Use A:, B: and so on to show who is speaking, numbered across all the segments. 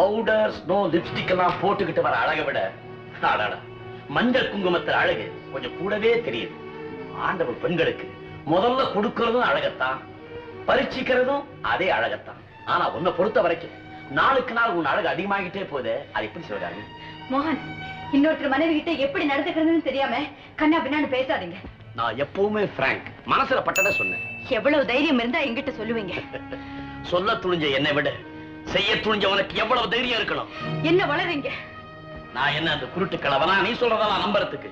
A: Powder snow lipstick எல்லாம் போட்டுக்கிட்டு வர அழகை விட மஞ்சள் குங்குமத்தில் அழகு கொஞ்சம் கூடவே தெரியுது. ஆண்டவர் பெண்களுக்கு முதல்ல கொடுக்கறதும் அழகத்தான், பரீட்சிக்கிறதும் அதே அழகத்தான். ஆனா உன்னை பொறுத்த வரைக்கும் நாளுக்கு நாள் உன் அழகு அதிகமாகிட்டே போகுது. அது எப்படி சொல்றாங்க
B: மோகன்? இன்னொருத்தர் மனைவி கிட்ட எப்படி நடந்துக்கிறதுன்னு தெரியாம கண்ணா பின்னான்னு பேசாதீங்க.
A: நான் எப்பவுமே பிராங்க், மனசுல பட்டதை சொன்னேன்.
B: எவ்வளவு தைரியம் இருந்தா என்கிட்ட சொல்லுவீங்க?
A: சொல்ல துணிஞ்ச என்னை விட செய்ய துணிஞ்ச உனக்கு எவ்வளவு தைரியம் இருக்கணும்.
B: என்ன வளரீங்க?
A: நான் என்ன அந்த குருட்டு கிழவனா நீ சொல்றதெல்லாம் நம்புறதுக்கு?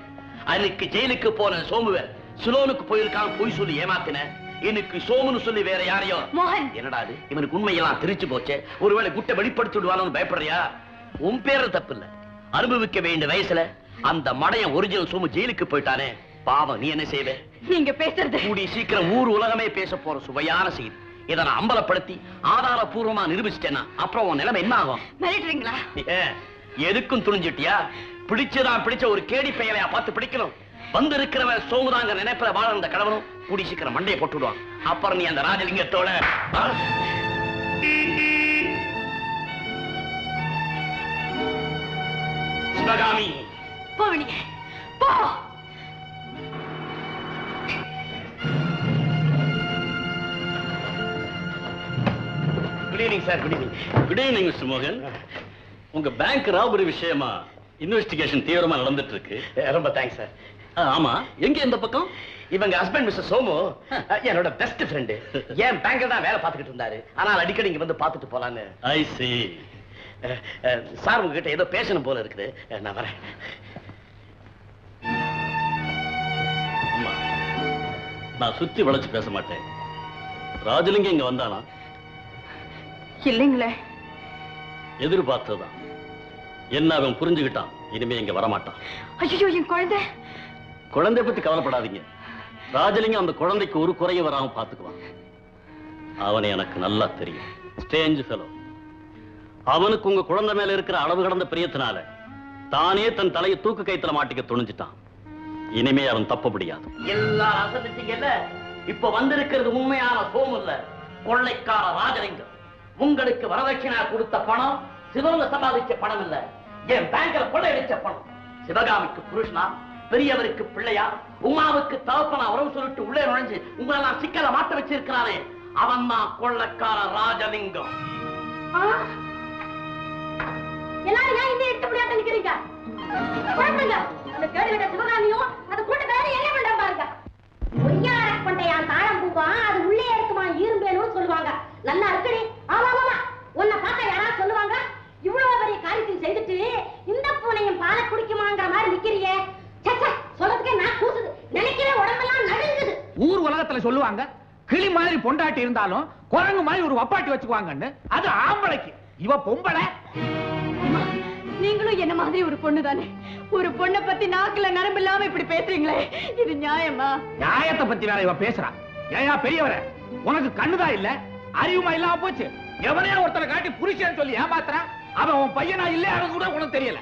A: அன்னைக்கு ஜெயிலுக்கு போன சோமுவ சிலோனுக்கு போயிருக்கான் போய் சொல்லி ஏமாத்தின. எனக்கு சோமுன்னு சொல்லி வேற யாரையோ.
B: மோகன்,
A: என்னடா இது, இவனுக்கு உண்மையெல்லாம் தெரிச்சு போச்சே, ஒருவேளை குட்டை வெளிப்படுத்தி விடுவானு பயப்படுறியா? உன் பேரு தப்பு இல்ல, அனுபவிக்க வேண்டிய வயசுல அந்த மடையன் ஒரிஜினல் சோமு ஜெயிலுக்கு போயிட்டானே, பாவம். நீ என்ன செய்வே?
B: நீங்க பேசுறது
A: கூடி சீக்கிரம் ஊர் உலகமே பேச போற சுவையான செய்தி. இதை நான் அம்பலப்படுத்தி ஆதாரபூர்வமா நிரூபிச்சிட்டேன்னா அப்புறம் உன் நிலைமை என்ன ஆகும்?
B: மிரட்டுறீங்களா?
A: எதுக்கும் துணிஞ்சிட்டியா? பிடிச்சதான் பிடிச்ச ஒரு கேடி பெயரையா பார்த்து பிடிக்கணும். வந்து இருக்கிறவன் சோமுதாங்க நினைப்பில வாழ அந்த கடவுளும் கூடி சீக்கிரம் மண்டையை போட்டுடுவான். அப்புறம் நீ அந்த ராஜலிங்கத்தோட சிவகாமி
B: போவீங்க. போ.
A: Good evening sir. Good evening.
C: Good evening mister மோகன். உங்க பேங்க் ராபரி விஷயமா இன்வெஸ்டிகேஷன் தீவிரமா நடந்துட்டு இருக்கு.
A: ரொம்ப தேங்க்ஸ் சார்.
C: ஆமா, எங்க இந்த பக்கம்?
A: இவங்க ஹஸ்பண்ட் மிஸ்டர் சோமு என்னோட பெஸ்ட் ஃப்ரெண்டு. என் பேங்க்ல தான் வேலை பார்த்துக்கிட்டு இருந்தாரு. ஆனால் அடிக்கடி இங்க வந்து பார்த்துட்டு போலான்னு.
C: ஐ see.
A: சார் உங்ககிட்ட ஏதோ பேசணும் போல இருக்குது, நான் வரேன்.
C: அம்மா, நான் சுத்தி வளைச்சு பேச மாட்டேன். ராஜலிங்கம் இங்க வந்தானா?
B: இல்லைங்களே.
C: எதிர்பார்த்ததுதான். என்ன அவன் புரிஞ்சுக்கிட்டான். இனிமே இங்க வரமாட்டான்.
B: ஐயோ, என் குழந்தை.
C: குழந்தைய பத்தி கவலைப்படாதீங்க. ராஜலிங்கம் அந்த குழந்தைக்கு ஒரு குறைய வராம பாத்துக்குவான். அவனை எனக்கு நல்லா தெரியும். Strange fellow. அவனுக்கு உங்க குழந்தை மேல இருக்கிற அளவு கடந்த பிரியத்தினால தானே தன் தலையை தூக்கு கைத்துல மாட்டிக்க துணிஞ்சிட்டான். இனிமே அவன் தப்ப முடியாது.
A: எல்லாரும் அசந்துட்டீங்கல்ல. இப்ப வந்திருக்கிறது உண்மையான சோமு இல்ல, கொள்ளைக்கார ராஜலிங்கம். உங்களுக்கு வரதட்சணா கொடுத்த பணம் சிவங்க சம்பாதிச்ச பணம் இல்ல, என் பேங்க்ல கொள்ளையடிச்ச பணம். சிவகாமிக்கு புருஷனா, பெரியவருக்கு பிள்ளையா, உமாவுக்கு தகப்பனா உறவு சொல்லிட்டு உள்ளே நுழைஞ்சு உங்களை நான் சிக்கல மாட்ட வச்சிருக்கிறானே, அவன் தான் கொள்ளைக்கார ராஜலிங்கம்.
B: எல்லாரும் ஏன் இந்த எடுத்து முடியாத நிக்கிறீங்க? குழந்தைங்க, அந்த கேடுகட்ட சிவகாமியும் அந்த கூட்டக்கார என்ன பண்றாங்க பாருங்க. பொய்யார கொண்டையான் தாழம் பூவா, அது உள்ளே இருக்குமா ஈரும்பேனும் சொல்லுவாங்க. நல்லா இருக்குடி. ஆமா ஆமா, உன்னை பார்த்தா யாராவது சொல்லுவாங்க இவ்வளவு பெரிய காரியத்தை செய்துட்டு இந்த பூனையும் பாலை குடிக்குமாங்கிற மாதிரி நிக்கிறியே? சொல்றதுக்கே நான் கூசுது, நினைக்கிற உடம்பெல்லாம் நடுங்குது.
D: ஊர் உலகத்துல சொல்லுவாங்க, கிளி மாதிரி பொண்டாட்டி இருந்தாலும் குரங்கு மாதிரி ஒரு வப்பாட்டி வச்சுக்குவாங்கன்னு. அது ஆம்பளைக்கு. இவ பொம்பளை.
B: நீங்களும் என்ன மாதிரி ஒரு பொண்ணு தானே. ஒரு பொண்ணை பத்தி நாக்குல நரம்பு இல்லாம இப்படி பேசுறீங்களே, இது நியாயமா?
D: நியாயத்தை பத்தி வேற இவ பேசுறா. ஏயா பெரியவர, உனக்கு கண்ணுதான் இல்ல, அறிவுமா இல்லாம போச்சு. எவனையா ஒருத்தரை காட்டி புருஷன் சொல்லி ஏமாத்துறான். அவன் உன் பையனா இல்ல, அவன் கூட உனக்கு தெரியல.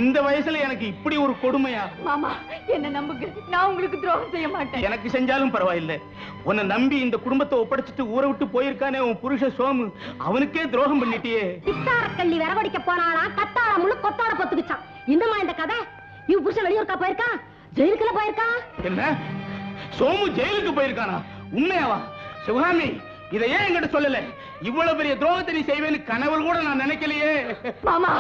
D: இந்த வயசுல எனக்கு இப்படி ஒரு கொடுமையா?
B: மாமா, என்ன நம்புங்க, நான் உங்களுக்கு துரோகம் செய்ய மாட்டேன்.
D: எனக்கு செஞ்சாலும் பரவாயில்லை. உன்னை நம்பி இந்த குடும்பத்தை ஒப்படைச்சிட்டு ஊரை விட்டு போயிருக்கானே உன் புருஷ சோமு, அவனுக்கே துரோகம் பண்ணிட்டியே.
B: பித்தாரக்கள்ளி வரவடிக்க போனானா கத்தார முழு கொத்தாட பொத்துக்குச்சான். இந்தமா இந்த கதை. இவ புருஷன் வெளியூருக்கா போயிருக்கான், ஜெயிலுக்குள்ள போயிருக்கான்.
D: என்ன, சோமு ஜெயிலுக்கு போயிருக்கானா? உண்மையாவா? சிவகாமி, இதை ஏன் என்கிட்ட சொல்லல? இவ்வளவு பெரிய துரோகத்தை நீ செய்வேன்னு கனவு கூட நான் நினைக்கலையே.
B: மாமா,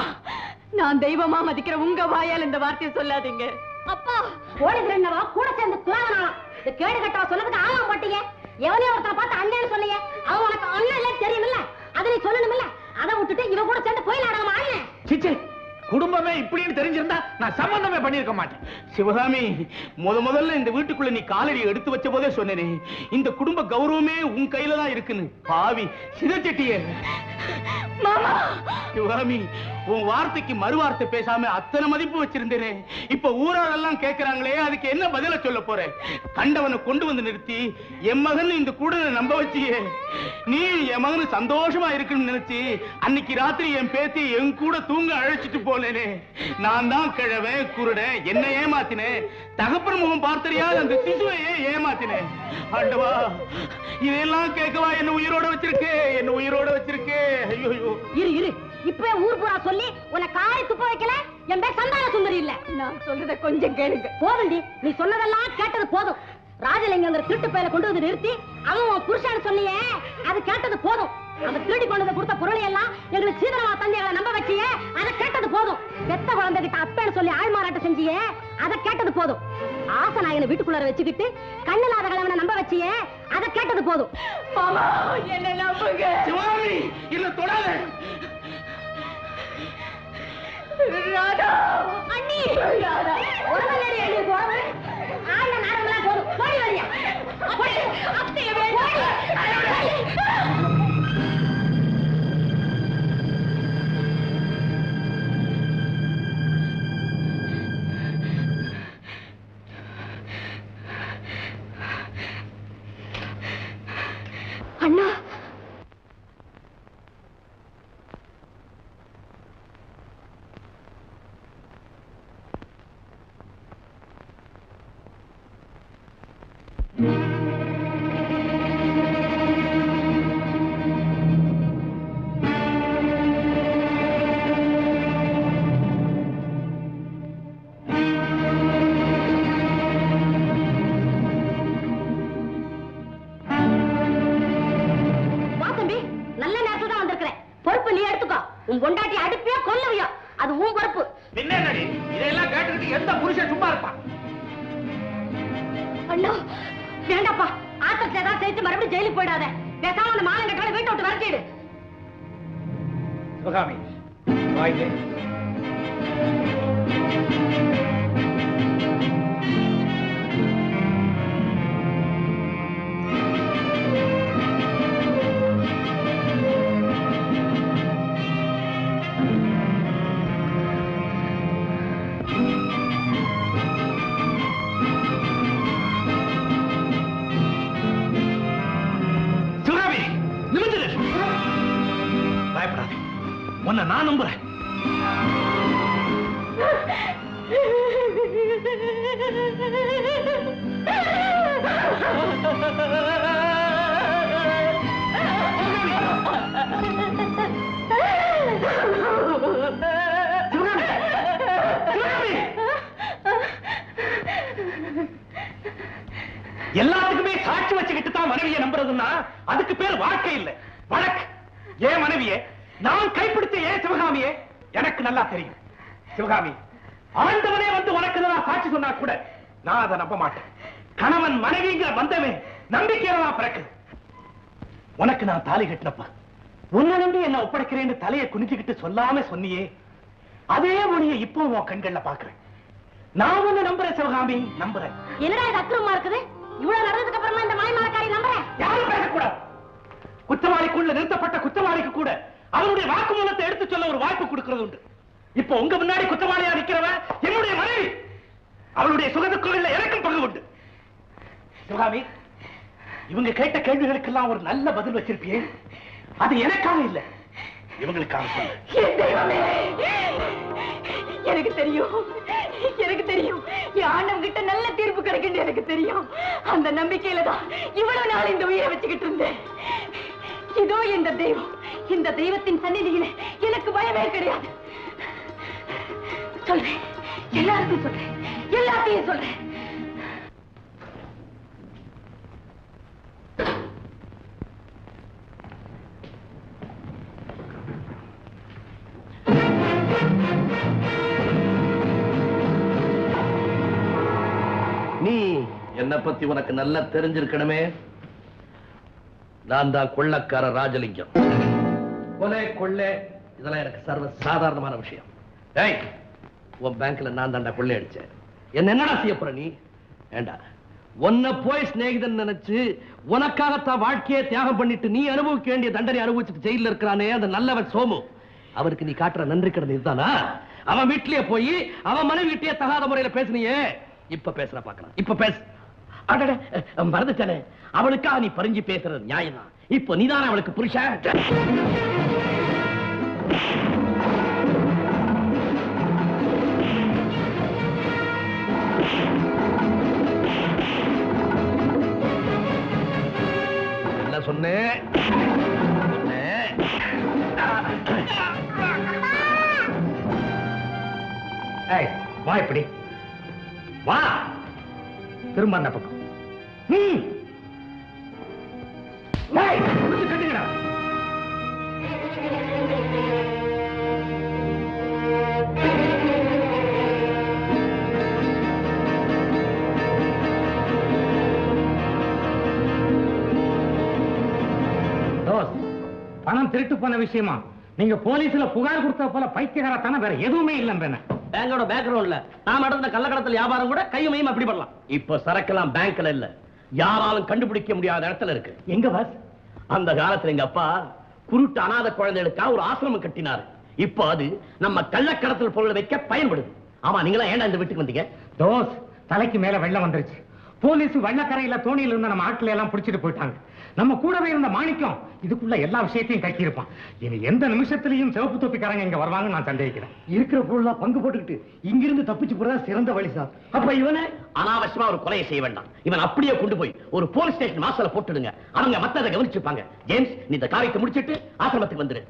B: நான் தெய்வமா மதிக்கிற உங்க வாயால் இந்த வார்த்தையை சொல்லாதீங்க. அப்பா, ஓடுகிறவா கூட சேர்ந்து துரோகனாலாம். இந்த கேடு கட்டவா சொன்னதுக்கு ஆமா போட்டீங்க. எவனையும் ஒருத்தரை பார்த்து அண்ணன்னு சொல்லியே, அவன் உனக்கு அண்ணன் இல்ல தெரியுமில்ல, அதை நீ சொல்லணுமில்ல. அதை விட்டுட்டு இவ கூட சேர்ந்து போயிடாடாம அண்ணன்.
D: சிச்சே, குடும்பமே இப்படின்னு தெரிஞ்சிருந்தா நான் சம்பந்தமே பண்ணிருக்க மாட்டேன். சிவகாமி, முதல்ல இந்த வீட்டுக்குள்ள நீ காலடி எடுத்து வச்ச போதே சொன்னேனே, இந்த குடும்ப கௌரவமே உன் கையில தான் இருக்குன்னு. பாவி சிதச்சட்டியே.
B: மாமா,
D: சிவகாமி, உன் வார்த்தைக்கு மறு வார்த்தை பேசாம அத்தனை மதிப்பு வச்சிருந்தேனே, இப்ப ஊராரெல்லாம் கேட்கறாங்களே, அதுக்கு என்ன பதில சொல்ல போற? கண்டவனை கொண்டு வந்து நிறுத்தி என் மகன் இந்த கூட நம்ப வச்சியே. நீ என் மகனு சந்தோஷமா இருக்குன்னு நினைச்சு அன்னைக்கு ராத்திரி என் பேத்தி என் கூட தூங்க அழைச்சிட்டு போன. போனேனே. நான் தான் கிழவன் குருடன், என்ன ஏமாத்தினேன். தகப்பன் முகம் பார்த்தறியாத அந்த சிசுவையே ஏமாத்தினேன். ஆண்டவா, இதெல்லாம் கேட்கவா என்ன உயிரோட வச்சிருக்கு, என்ன உயிரோட வச்சிருக்கு. ஐயோ
B: இரு இரு, இப்பவே ஊர் பூரா சொல்லி உன்னை காரி துப்ப வைக்கல. என் பேர் சந்தான சுந்தரி இல்ல. நான் சொல்றத கொஞ்சம் கேளுங்க. போதுண்டி, நீ சொன்னதெல்லாம் கேட்டது போதும். ராஜலிங்கங்கிற திருட்டு பையில கொண்டு வந்து நிறுத்தி அவன் உன் புருஷன் சொன்னியே, அது கேட்டது போதும். அந்த திருடி கொண்டு வந்து கொடுத்த பொருளை எல்லாம் எங்களுக்கு சீதனமா தந்தி எங்களை நம்ப வச்சியே, அதை கேட்டது போதும். பெத்த குழந்தைகிட்ட அப்பேன்னு சொல்லி ஆள்மாறாட்டம் செஞ்சியே, அதை கேட்டது போதும். ஆசநாயகனை வீட்டுக்குள்ளார வச்சுக்கிட்டு கண்ணில்லாத கலவனை நம்ப வச்சியே, அதை கேட்டது போதும். மாமா, என்ன நம்புங்க.
D: சிவாமி, இல்ல தொடாத.
B: ராதா, அண்ணி, ராதா, ஒரு மணி எழுதி போறது. ஆள நாரங்களா போதும். போடி வரியா, போடி, அத்தைய போடி. அண்ணா, உன் பொண்டாட்டி அடுப்பியா கொல்லவியா, அது உன் பொறுப்பு.
D: என்னடி இதெல்லாம் கேட்டுக்கிட்டு எந்த புருஷன் சும்மா இருப்பான்?
B: அண்ணா, வேண்டாப்பா. ஆத்திரத்தை ஏதாவது சேர்த்து மறுபடியும் ஜெயிலுக்கு போயிடாத. பேசாம அந்த மாலங்கட்டால வீட்டை விட்டு வரச்சிடு.
D: சிவகாமி, வாய்க்கு உன்னை நான் நம்புறேன். எல்லாத்துக்குமே சாட்சி வச்சுக்கிட்டு தான் மனைவியை நம்புறதுன்னா அதுக்கு பேர் வாழ்க்கை இல்லை, வழக்கு. ஏன் மனைவியே நான் கைப்பிடிச்ச ஏன் சிவகாமியே எனக்கு நல்லா தெரியும். சிவகாமி, ஆண்டவனே வந்து உனக்கு நான் சாட்சி சொன்னா கூட நான் அதை நம்ப மாட்டேன். கணவன் மனைவிங்கிற பந்தமே நம்பிக்கையில தான் பிறக்குது. உனக்கு நான் தாலி கட்டினப்ப உன்னை நம்பி என்ன ஒப்படைக்கிறேன்னு தலையை குனிஞ்சுக்கிட்டு சொல்லாம சொன்னியே, அதே மொழியை இப்போ உன் கண்கள்ல பாக்குறேன். நான் உன்னை நம்புறேன் சிவகாமி, நம்புறேன்.
B: என்னடா இது அக்கிரமமா இருக்குது? இவ்வளவு நடந்ததுக்கு அப்புறமா இந்த மாயமாலக்காரி நம்புறேன்?
D: யாரும் பேசக்கூடாது. குற்றவாளிக்குள்ள நிறுத்தப்பட்ட குற்றவாளிக்கு கூட அவருடைய வாக்குமூலத்தை எடுத்து சொல்ல ஒரு வாய்ப்பு கொடுக்கிறது உண்டு. இப்ப உங்க முன்னாடி குற்றவாளியா நிக்கிறவன் என்னுடைய மனைவி. அவளுடைய சுகதுக்கங்கள்ல எனக்கும் பங்கு உண்டு. சிவகாமி, இவங்க கேட்ட கேள்விகளுக்கெல்லாம் ஒரு நல்ல பதில் வச்சிருப்பியே, அது எனக்காக இல்ல, இவங்களுக்காக சொல்ல.
B: எனக்கு தெரியும், எனக்கு தெரியும். என் ஆண்டவன் கிட்ட நல்ல தீர்ப்பு கிடைக்கும் எனக்கு தெரியும். அந்த நம்பிக்கையில தான் இவ்வளவு நாள் இந்த உயிரை வச்சுக்கிட்டு இருந்தேன். இதோ இந்த தெய்வம், இந்த தெய்வத்தின் சந்நிதியில எனக்கு பயமே கிடையாது. சொல்றேன், எல்லாருக்கும் சொல்றேன், எல்லாத்தையும் சொல்றேன்.
A: நீ என்ன பத்தி உனக்கு நல்லா தெரிஞ்சிருக்கணுமே. நான் தான் கொள்ளக்கார ராஜலிங்கம். கொலை கொள்ளை இதெல்லாம் எனக்கு சர்வ சாதாரணமான விஷயம். டேய், உன் பேங்க்ல நான் தாண்டா கொள்ளை அடிச்சேன். என்னடா செய்ய போற நீ? ஏண்டா, உன்னை போய் சிநேகிதன் நினைச்சு உனக்காகத்தான் வாழ்க்கையை தியாகம் பண்ணிட்டு நீ அனுபவிக்க வேண்டிய தண்டனை அனுபவிச்சுட்டு ஜெயில இருக்கிறானே அந்த நல்லவன் சோமு, அவருக்கு நீ காட்டுற நன்றி கடன் இதுதானா? அவன் வீட்லயே போய் அவன் மனைவி வீட்டையே தகாத முறையில பேசுனியே, இப்ப பேசுற பாக்கலாம். இப்ப பேசு. மறந்துட்டானே, அவளுக்காக நீ பறிஞ்சு பேசுறது நியாயம் தான். இப்போ நீதானே அவளுக்கு புருஷன்.
D: ஒண்ணு வா, இப்படி வா. திரும்ப அந்த பக்கம். கட்டுங்கடா. பணம் திருட்டு போன விஷயமா நீங்க போலீஸ்ல புகார் கொடுத்த போல பைத்தியகாரத்தான வேற எதுவுமே இல்லைன்னு
A: பேங்கோட பேக்ரவுண்ட்ல நாம நடந்த கள்ளக்கடத்தல் வியாபாரம் கூட கையுமையும் அப்படி பண்ணலாம். இப்ப சரக்கெல்லாம் பேங்க்ல இல்ல, யாராலும் கண்டுபிடிக்க முடியாத இடத்துல இருக்கு.
D: எங்க பாஸ்?
A: அந்த காலத்துல எங்க அப்பா குருட்டு அநாத குழந்தைகளுக்கா ஒரு ஆசிரமம் கட்டினாரு. இப்போ அது நம்ம கள்ளக்கடத்தல் பொருளை வைக்க பயன்படுது. ஆமா, நீங்களா ஏன்டா இந்த வீட்டுக்கு வந்தீங்க?
D: தோஸ், தலைக்கு மேல வெள்ளம் வந்துருச்சு. போலீஸ் வெள்ளக்கரையில தோணியில இருந்த நம்ம ஆட்களை எல்லாம் பிடிச்சிட்டு போயிட்டாங்க. நம்ம கூடவே இருந்த மாணிக்கம் இதுக்குள்ள எல்லா விஷயத்தையும் கட்டியிருப்பான். இனி எந்த நிமிஷத்திலையும் சிவப்பு தொப்பிக்காரங்க இங்க வருவாங்கன்னு நான் சந்தேகிக்கிறேன்.
E: இருக்கிற பொருளா பங்கு போட்டுக்கிட்டு இங்கிருந்து தப்பிச்சு போறதா சிறந்த வழி சார்.
A: அப்ப இவனை அனாவசியமா ஒரு கொலையை செய்ய வேண்டாம். இவன் அப்படியே கொண்டு போய் ஒரு போலீஸ் ஸ்டேஷன் வாசல்ல போட்டுடுங்க. அவங்க மத்ததை கவனிச்சுப்பாங்க. ஜேம்ஸ், நீ இந்த காரியத்தை முடிச்சிட்டு ஆசிரமத்துக்கு வந்துடு.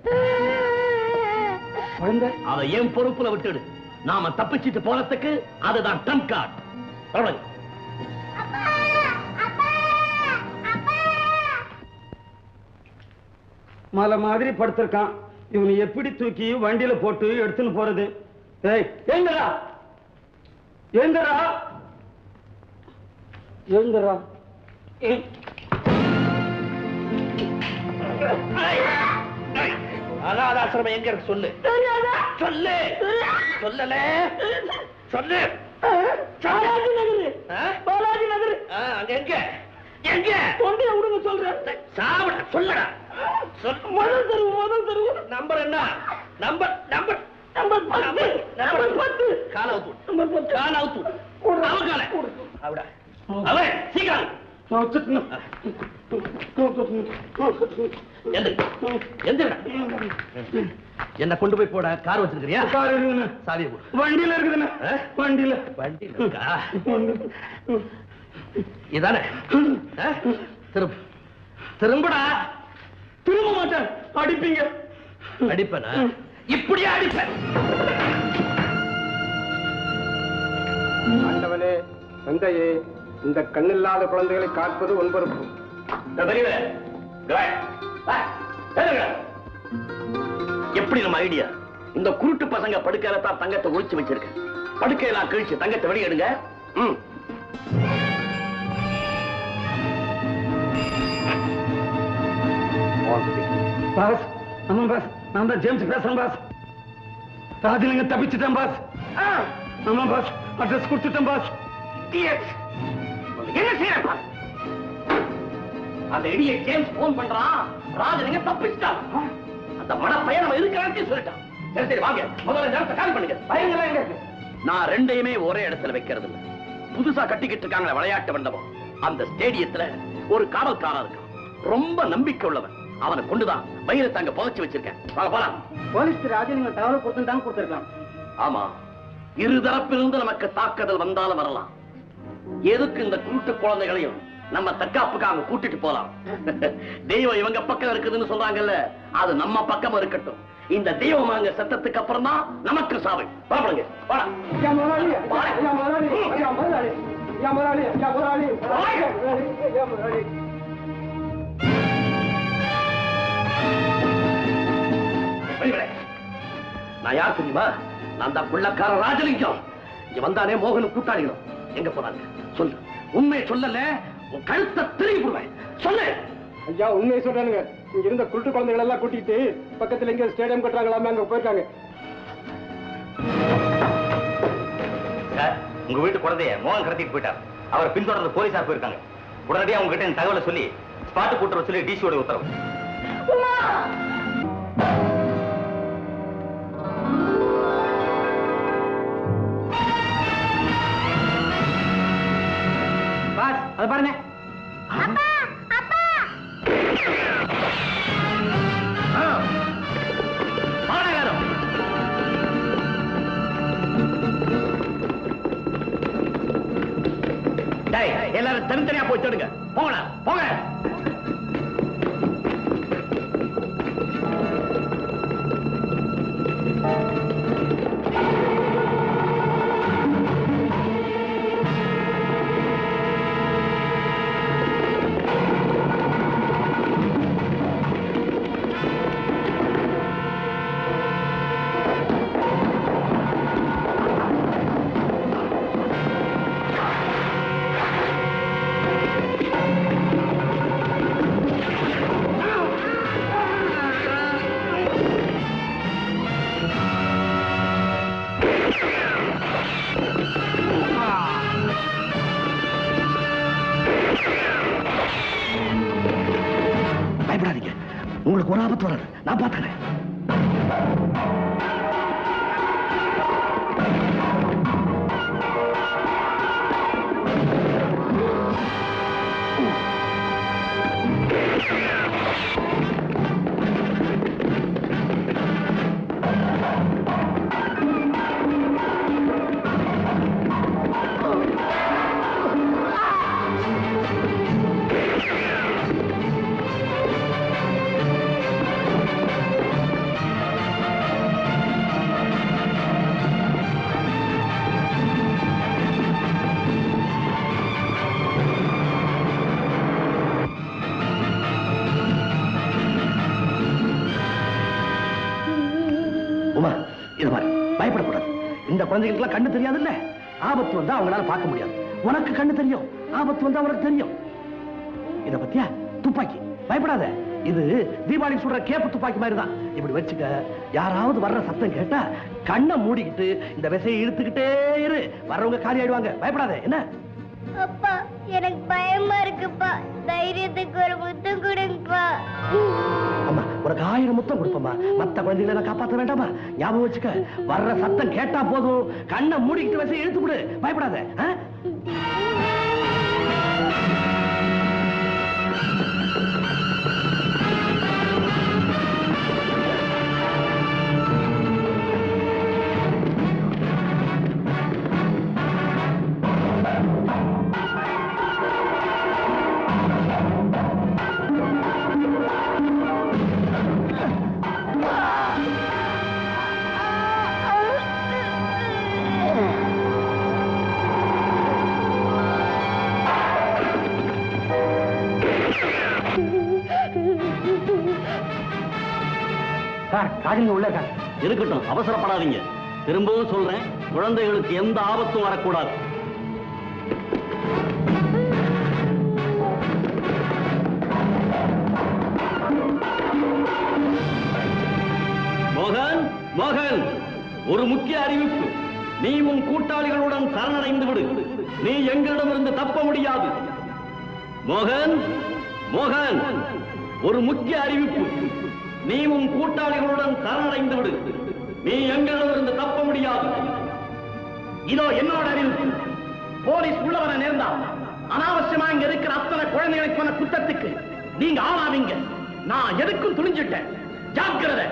E: குழந்தை
A: அதை ஏன் பொறுப்புல விட்டுடு. நாம தப்பிச்சிட்டு போறதுக்கு அதுதான் ட்ரம்ப் கார்டு.
E: மலை மாதிரி படுத்திருக்கான். இவனை எப்படி தூக்கி வண்டியில போட்டு எடுத்துன்னு போறது? ஏய், ஏங்கடா ஏங்கடா ஏங்கடா.
A: அனாதாசிரமம் எங்க இருக்கு சொல்லு. சொல்லு. சொல்லல. சொல்லு.
E: பாலாஜி நகர். பாலாஜி நகர்.
A: அங்க எங்க? எங்க?
E: தொண்டைய விடுங்க சொல்றேன்.
A: சாப்பிட சொல்லடா.
E: முதல் தெருவு.
A: நம்பர் என்ன? Number number
E: number 10.
A: கால அவுத்து.
E: நம்பர் 10.
A: கால அவுத்து. அவன் கால. அவடா. அவன் சீக்கிரம். என்ன கொண்டு போய் போட கார் வச்சிருக்கிறியா?
E: கார் இருக்குதுண்ணே.
A: சாவியை போடு.
E: வண்டியில இருக்குதுண்ணே. வண்டியில
A: இருக்கா? இதானே? திரும்படா.
E: திரும்ப மாட்டேன். அடிப்பீங்க.
A: அடிப்பேனா? இப்படியே அடிப்பேன்.
F: ஆண்டவனே, தந்தையே, இந்த கண்ணில்லாத குழந்தைகளை காப்பது உன் பொறுப்பு.
A: எப்படி நம்ம ஐடியா? இந்த குருட்டு பசங்க படுக்கையில தான் தங்கத்தை ஒழிச்சு வச்சிருக்கேன். படுக்கையெல்லாம் கிழிச்சு தங்கத்தை வெளியிடுங்க.
E: பாஸ், ஆமா பாஸ், நான் தான் ஜேம்ஸ் பேசுறேன் பாஸ். ராஜலிங்க தப்பிச்சுட்டேன் பாஸ். ஆமா பாஸ், அட்ரஸ் கொடுத்துட்டேன் பாஸ்.
A: என்ன செய்யறா? அந்த இடியை ஜேம்ஸ் போன் பண்றான். ராஜலிங்க தப்பிச்சுட்டான். அந்த மட பையன் நம்ம இருக்கிறான்னு சொல்லிட்டான். சரி சரி வாங்க, முதல்ல நேரத்தை காலி பண்ணுங்க.
E: பையங்களாம் எங்க இருக்கு?
A: நான் ரெண்டையுமே ஒரே இடத்துல வைக்கிறது இல்ல. புதுசா கட்டிக்கிட்டு இருக்காங்க விளையாட்டு மண்டபம். அந்த ஸ்டேடியத்துல ஒரு காவல்காரன் இருக்கான். ரொம்ப நம்பிக்கை உள்ளவன். அவனை கொண்டுதான் வயிறு அங்க புதைச்சு வச்சிருக்கேன். போலாம்.
E: போலீஸ் ராஜலிங்க தகவல் கொடுத்துட்டாங்க, கொடுத்துருக்கலாம்.
A: ஆமா, இருதரப்பிலிருந்து நமக்கு தாக்குதல் வந்தாலும் வரலாம். எதுக்கு இந்த குருட்டு குழந்தைகளையும் நம்ம தற்காப்புக்காக கூட்டிட்டு போலாம். தெய்வம் இவங்க பக்கம் இருக்குதுன்னு சொல்றாங்கல்ல, அது நம்ம பக்கம் இருக்கட்டும். இந்த தெய்வம் அங்க சத்தத்துக்கு அப்புறம் தான் நமக்கு சாவை. பாருங்க. நான் யார் தெரியுமா? நான் தான் குள்ளக்கார ராஜலிங்கம். இங்க வந்தானே மோகனும் கூட்டாளிகளும் எங்க போறாங்க? சொல்லு. உண்மையை சொல்லல, உன் கழுத்தை திரும்பி போடுவேன். சொல்லு.
F: ஐயா, உண்மையை சொல்றானுங்க. இங்க இருந்த குருட்டு குழந்தைகள் எல்லாம் கூட்டிட்டு பக்கத்துல எங்க ஸ்டேடியம் கட்டுறாங்களாமே, அங்க போயிருக்காங்க.
C: உங்க வீட்டு குழந்தைய மோகன் கடத்திட்டு போயிட்டார். அவர் பின்தொடர்ந்து போலீசார் போயிருக்காங்க. உடனடியாக உங்க கிட்ட தகவலை சொல்லி ஸ்பாட்டு கூட்டுற சொல்லி டிசியோட உத்தரவு.
E: பாஸ், அது பாருங்க.
A: எல்லாரும் தனித்தனியா போய் தேடுங்க. போங்க போங்க.
E: உங்களுக்கு ஒரு ஆபத்து வராது, நான் பார்த்துக்கிறேன். இந்த குழந்தைகளுக்கு கண்ணு தெரியாது இல்ல, ஆபத்து வந்தா அவங்களால பார்க்க முடியாது. உனக்கு கண்ணு தெரியும், ஆபத்து வந்தா உனக்கு தெரியும். இத பத்தியா துப்பாக்கி, பயப்படாத. இது தீபாவளி சுடுற கேப்பு துப்பாக்கி மாதிரி தான். இப்படி வச்சுக்க, யாராவது வர்ற சத்தம் கேட்டா கண்ணை மூடிக்கிட்டு இந்த விசையை இழுத்துக்கிட்டே இரு, வர்றவங்க காலி ஆயிடுவாங்க. பயப்படாத. என்ன
G: அப்பா, எனக்கு பயமா இருக்குப்பா, தைரியத்துக்கு ஒரு முத்தம் கொடுங்கப்பா.
E: அம்மா, உனக்கு 1000 முத்தம் கொடுப்போம்மா. மத்த குழந்தைகளை நான் காப்பாற்ற வேண்டாமா? ஞாபகம் வச்சுக்க, வர்ற சத்தம் கேட்டா போதும், கண்ணை மூடிக்கிட்டு வச்சு இழுத்து விடு. பயப்படாத. உள்ள
C: இருக்கட்டும், அவசரப்படாதீங்க. திரும்பவும் சொல்றேன், குழந்தைகளுக்கு எந்த ஆபத்தும் வரக்கூடாது. மோகன், மோகன், ஒரு முக்கிய அறிவிப்பு. நீ உன் கூட்டாளிகளுடன் சரணடைந்து விடு. நீ எங்களிடமிருந்து தப்ப முடியாது. மோகன், மோகன், ஒரு முக்கிய அறிவிப்பு. நீ உன் கூட்டாளிகளுடன் சரணடைந்து விடு. நீ எங்களிடமிருந்து தப்ப முடியாது.
A: இதோ என்னோட அறிவிப்பு. போலீஸ் உள்ளவன நேர்ந்தா அனாவசியமா இங்க இருக்கிற அத்தனை குழந்தைகளுக்கு பண்ண குற்றத்துக்கு நீங்க ஆளாவீங்க. நான் எதுக்கும் துணிஞ்சிட்டேன். ஜாக்கிரதை.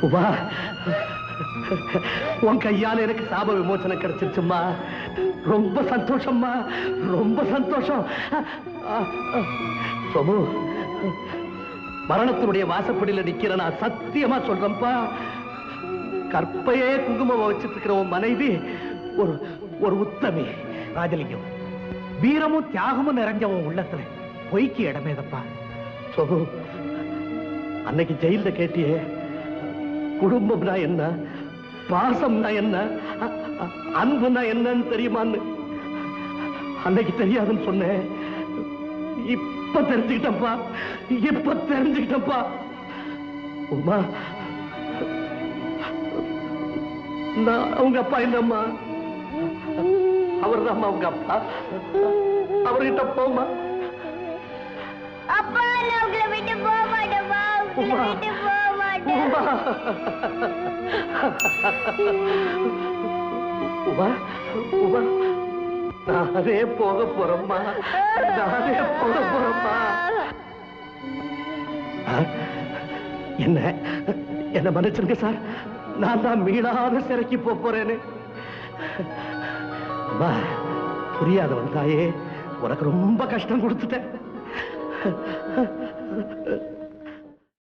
E: உமா, உன் கையால எனக்கு சாப விமோசனம் கிடைச்சிருச்சும்மா. ரொம்ப சந்தோஷம்மா, ரொம்ப சந்தோஷம். சோமு, மரணத்தினுடைய வாசப்படியில நிக்கிற நான் சத்தியமா சொல்றேன்ப்பா, கற்பையே குங்குமம் வச்சிட்டு இருக்கிற உன் மனைவி ஒரு உத்தமி. ராஜலிங்கம், வீரமும் தியாகமும் நிறைஞ்ச உன் உள்ளத்துல பொய்க்கு இடமேதப்பா. சோமு, அன்னைக்கு ஜெயில கேட்டியே, குடும்பம்னா என்ன, பாசம்னா என்ன, அன்புனா என்னன்னு தெரியுமான்னு. அன்னைக்கு தெரியாதுன்னு சொன்னேன், இப்ப தெரிஞ்சுக்கிட்டப்பா, இப்ப தெரிஞ்சுக்கிட்டப்பா. உமா, நான் அவங்க அப்பா இல்லம்மா, அவர் தான் அவங்க அப்பா. அவர்கிட்ட போமா.
G: அப்பா, நான் உங்களை விட்டு போக மாட்டேன்ப்பா, உங்களை விட்டு போக மாட்டேன்.
E: உமா, உமா, நானே போக போறேம்மா, நானே போக போறேம்மா. என்ன மன்னிச்சிருங்க சார், நான் தான் மீளாத சிறைக்கு போறேன்னு. அம்மா, புரியாதவன் தாயே, உனக்கு ரொம்ப கஷ்டம் கொடுத்துட்டேன்.